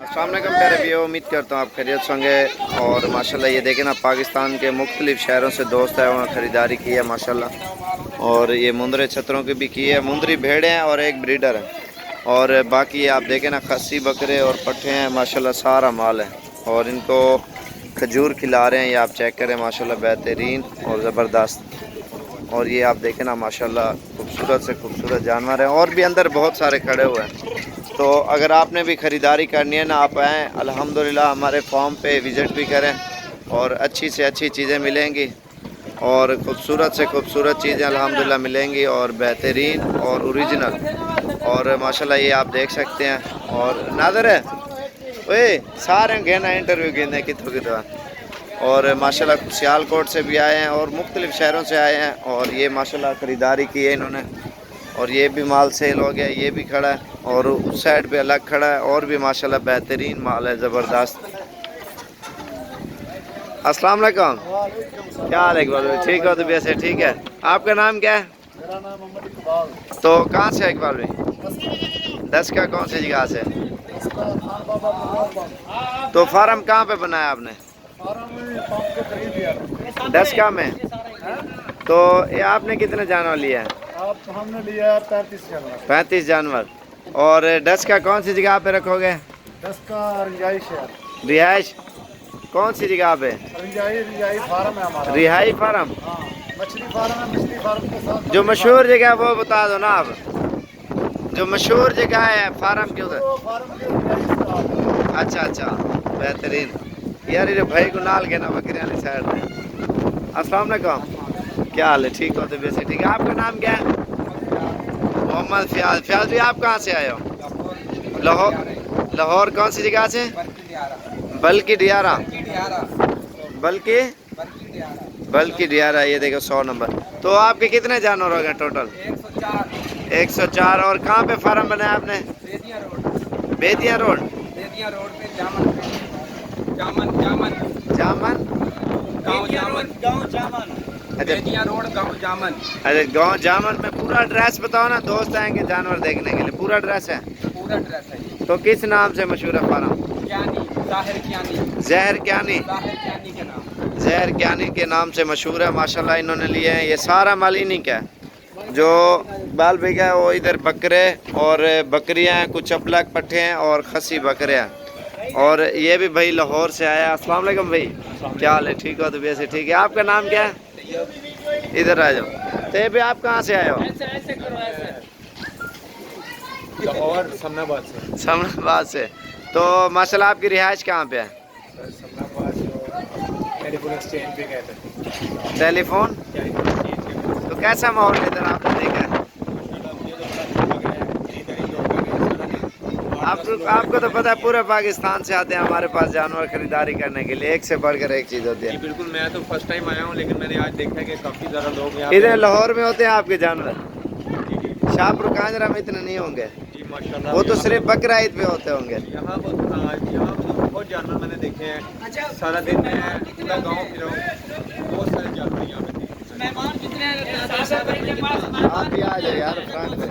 अस्सलाम वालेकुम प्यारे भैया, उम्मीद करता हूँ आप खैरियत से होंगे। और माशाल्लाह ये देखें ना, पाकिस्तान के मुख्तलिफ शहरों से दोस्त है, वहाँ ख़रीदारी की है माशाल्लाह। और ये मुंदरे छतरों की भी की है, मुंदरी भेड़ें हैं और एक ब्रीडर है। और बाकी आप देखें ना, खस्सी बकरे और पट्ठे हैं माशाल्लाह, सारा माल है। और इनको खजूर खिला रहे हैं, ये आप चेक करें माशाल्लाह, बेहतरीन और ज़बरदस्त। और ये आप देखें ना माशाल्लाह, खूबसूरत से खूबसूरत जानवर हैं और भी अंदर बहुत सारे खड़े हुए हैं। तो अगर आपने भी ख़रीदारी करनी है ना, आप आएँ, अल्हम्दुलिल्लाह हमारे फार्म पे विज़िट भी करें और अच्छी से अच्छी चीज़ें मिलेंगी और ख़ूबसूरत से खूबसूरत चीज़ें अल्हम्दुलिल्लाह मिलेंगी और बेहतरीन और ओरिजिनल। और माशाल्लाह ये आप देख सकते हैं। और नादर है वे सारे घेना इंटरव्यू गिने कितों कितों। और माशाल्लाह सियालकोट से भी आए हैं और मुख्तलिफ़ शहरों से आए हैं। और ये माशाल्लाह ख़रीदारी की है इन्होंने। और ये भी माल सेल हो गया, ये भी खड़ा है और उस साइड पे अलग खड़ा है और भी माशाल्लाह बेहतरीन माल है, ज़बरदस्त। अस्सलाम वालेकुम, क्या हाल है इकबाल भाई? ठीक हो? तो वैसे ठीक है। आपका नाम क्या है? मेरा नाम मोहम्मद इकबाल। तो कहाँ से है इकबाल भाई? 10 का कौन सी जगह से? इसका खान बाबा मुबारक। तो फार्म कहाँ पे बनाया आपने? फार्म पंप के करीब ही है। 10 का में। हैं? तो ये आपने कितने जानवर लिए हैं? आप हमने लिया 35 जानवर। 35 जानवर। और 10 का कौन सी जगह पे रखोगे? 10 का रंजाई शहर। रिहाइश कौन सी जगह पे? रंजाई फार्म है हमारा। रिहाई फार्म। हाँ, मछली फार्म है। मछली फार्म के साथ जो मशहूर जगह है वो बता दो ना आप। जो मशहूर जगह है फार्म के उधर। तो फार्म के रंजाई स्टाफ। अच्छा अच्छा, बेहतरीन। यार ये भाई को नाल के ना बकरियानी साइड में। अस्सलाम वालेकुम, क्या हाल है? ठीक हो? तो वैसे ठीक है। आपका नाम क्या है? मोहम्मद फ़याज़। फ़याज़ भी आप कहाँ से आए हो? लाहौर। लाहौर कौन सी जगह से? बल्कि डियारा। बल्कि बल्कि डियारा। ये देखो 100 नंबर। तो आपके कितने जानवर हो गए टोटल? 104। और कहाँ पे फार्म बनाया आपने? बेदिया रोड। पे जामन जामन। गाँव जामन। अच्छा रोड गाँव जामन। अच्छा, गाँव जामन में। पूरा एड्रेस बताओ ना, दोस्त आएंगे जानवर देखने के लिए। पूरा एड्रेस है? पूरा ड्रेस है। तो किस नाम से मशहूर है फार्म? ज्ञानी जाहिर ज्ञानी। जहर क्यानी। जाहिर ज्ञानी के नाम। जहर क्यानी के नाम से मशहूर है माशाल्लाह। इन्होंने लिए हैं, ये सारा माल इन्हीं का है। जो बाल बिगा है वो इधर बकरे और बकरियां हैं, कुछ अबलग पट्ठे हैं और खसी बकरे हैं। और ये भी भाई लाहौर से आया। अस्सलाम वालेकुम भाई, क्या हाल है? ठीक हो? तो वैसे ठीक है। आपका नाम क्या है? इधर आ जाओ। तो ये भी आप कहाँ से आए हो? लाहौर समनाबाद से। समनाबाद से। तो माशाल्लाह आपकी रिहाइश कहाँ पे है? समनाबाद टेलीफोन एक्सचेंज पे कहते हैं। टेलीफोन। तो कैसा माहौल है इधर आपने देखा है? आपको तो पता है पूरे पाकिस्तान से आते हैं हमारे पास जानवर खरीदारी करने के लिए, एक से बढ़कर एक चीज़ होती है। बिल्कुल, मैं तो फर्स्ट टाइम आया हूँ, लेकिन मैंने आज देखा है कि काफ़ी ज़्यादा लोग यहाँ इधर लाहौर में होते हैं आपके जानवर? शाहपुर कांजरा में इतने नहीं होंगे। जी माशाल्लाह। वो तो सिर्फ बकरा ईद पे होते होंगे। यहाँ पर यहाँ पर बहुत जानवर मैंने देखे हैं। सारा दिन मैं पूरा गाँव फिरा हूँ, बहुत सारे जानवर यहाँ पे देखे। आप भी आ जाए यार फ्रंट पे।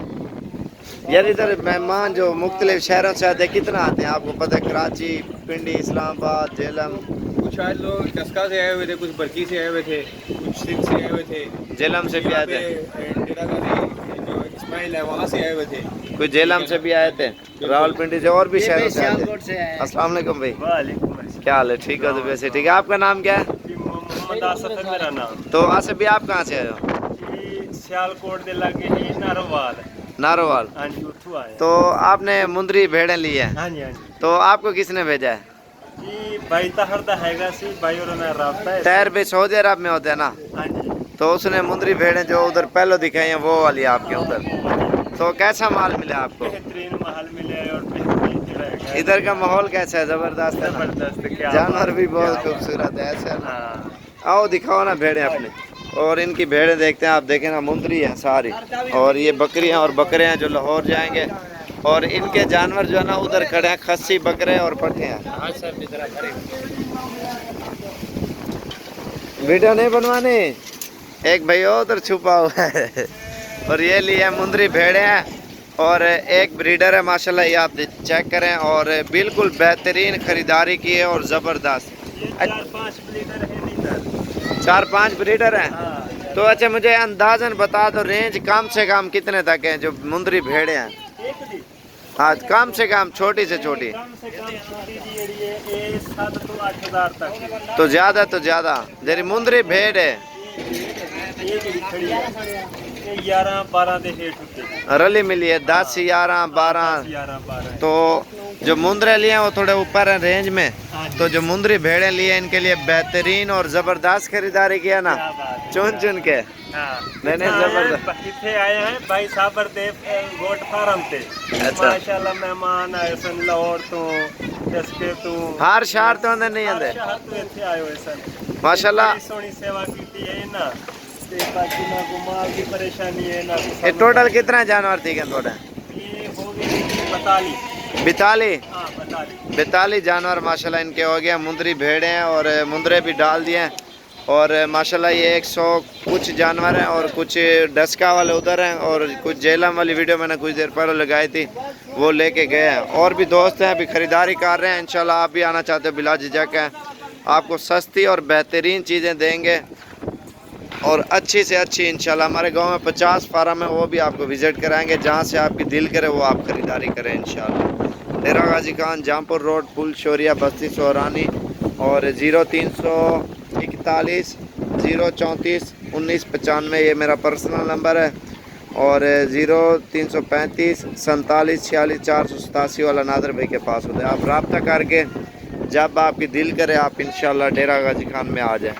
यार इधर मेहमान जो मुख्तलिफ शहरों से आते हैं, कितना आते हैं आपको पता है? कराची, पिंडी, इस्लामाबाद, झेलम। कुछ शायद लोग डस्का से आए हुए थे, कुछ बरकी से आए हुए थे, कुछ सिंध से आए हुए थे, झेलम से भी आए थे, डेरा गाजी जो इस्माइल है वहाँ से आए हुए थे, कुछ झेलम से भी आए थे, रावलपिंडी से और भी शहरों से आए थे। अस्सलाम वालेकुम भाई, क्या हाल है? ठीक है? तो वैसे ठीक है। आपका नाम क्या है? मोहम्मद आसफ है मेरा नाम। तो आसिफ भी आप कहाँ से आए हो? सियालकोट दे लगे ही नारोवाल। नारोवाल। हाँ जी, उठू आए। तो आपने मुंदरी भेड़ें ली है? हाँ जी, हाँ जी। तो आपको किसने भेजा है? जी भाई तहर दा हैगा सी, भाई और ना राब्ता है। तैर भी सऊदी अरब में होते हैं ना, हाँ जी। तो उसने मुंदरी भेड़ें जो उधर पहले दिखाई हैं वो वाली आपके उधर। तो कैसा माल मिला आपको? बेहतरीन महल मिले और बेहतरीन जगह है। इधर का माहौल कैसा है? जबरदस्त है ना? जबरदस्त, क्या जानवर बात भी है, बहुत क्या खूबसूरत है, ऐसा है बात। ना? हाँ। आओ दिखाओ ना भेड़ें अपनी। और इनकी भेड़ें देखते हैं, आप देखें ना, मुंदरी है सारी। और ये बकरियां और बकरे हैं जो लाहौर जाएंगे। और इनके जानवर जो है ना उधर खड़े हैं, खस्सी बकरे और पट्ठे हैं। वीडियो नहीं बनवानी, एक भाई उधर छुपा हुआ है। और ये लिए मुंदरी भेड़े हैं और एक ब्रीडर है माशाल्लाह, ये आप चेक करें, और बिल्कुल बेहतरीन ख़रीदारी की है और ज़बरदस्त। ये 4-5 ब्रीडर है इधर। 4-5 ब्रीडर हैं। हाँ, तो अच्छा मुझे अंदाज़न बता दो, रेंज कम से कम कितने तक है जो मुंदरी भेड़े हैं? एक दी हाँ, कम से कम छोटी से छोटी कम से कम छोटी दी ये 7 तो 8 हज़ार तक। तो ज़्यादा जेरी मुंदरी भेड़ है ये भी खड़ी है, ये 11-12 दे हेठ होते। रली मिली है 10, 11, 12। 11-12 तो जो मुंदरे लिए हैं वो थोड़े ऊपर हैं रेंज में, हाँ जी। तो जो मुंदरी भेड़े लिए इनके लिए बेहतरीन और ज़बरदस्त खरीदारी किया ना, क्या बात है। चुन चुन के। हाँ, नहीं, जबरदस्त। इतने आए हैं भाई साबर देव गोट फार्म ते। अच्छा। माशाल्लाह मेहमान आए सन लाहौर तो दसके तो हार शहर तो अंदर नहीं आते हर शहर तो इतने आए हुए सन। माशाल्लाह। बड़ी सोहनी सेवा की है ना, ते बाकी ना घुमा की परेशानी है ना। ये टोटल कितना जानवर थी थोड़े? ये हो गई 42। 42 जानवर माशाल्लाह इनके हो गए। मुंदरी भेड़े हैं और मुंदरे भी डाल दिए हैं, और माशाल्लाह ये 100 कुछ जानवर हैं, और कुछ डस्का वाले उधर हैं, और कुछ जेलम वाली वीडियो मैंने कुछ देर पहले लगाई थी वो लेके गए हैं। और भी दोस्त हैं अभी ख़रीदारी कर रहे हैं, इंशाल्लाह आप भी आना चाहते हो बिला झिझक है, आपको सस्ती और बेहतरीन चीज़ें देंगे और अच्छी से अच्छी। इंशाल्लाह हमारे गांव में 50 फार्म है, वो भी आपको विज़िट कराएंगे, जहां से आपकी दिल करे वो आप ख़रीदारी करें इंशाल्लाह। डेरा गाजी खान, जामपुर रोड, पुल शोरिया, बस्ती सोहरानी, और 0341 034 1995 ये मेरा पर्सनल नंबर है, और 0335 47 46 487 वाला नादर भाई के पास होता है। आप रब्ता करके जब आपकी दिल करे आप इंशाल्लाह डेरा गाजी खान में आ जाएं।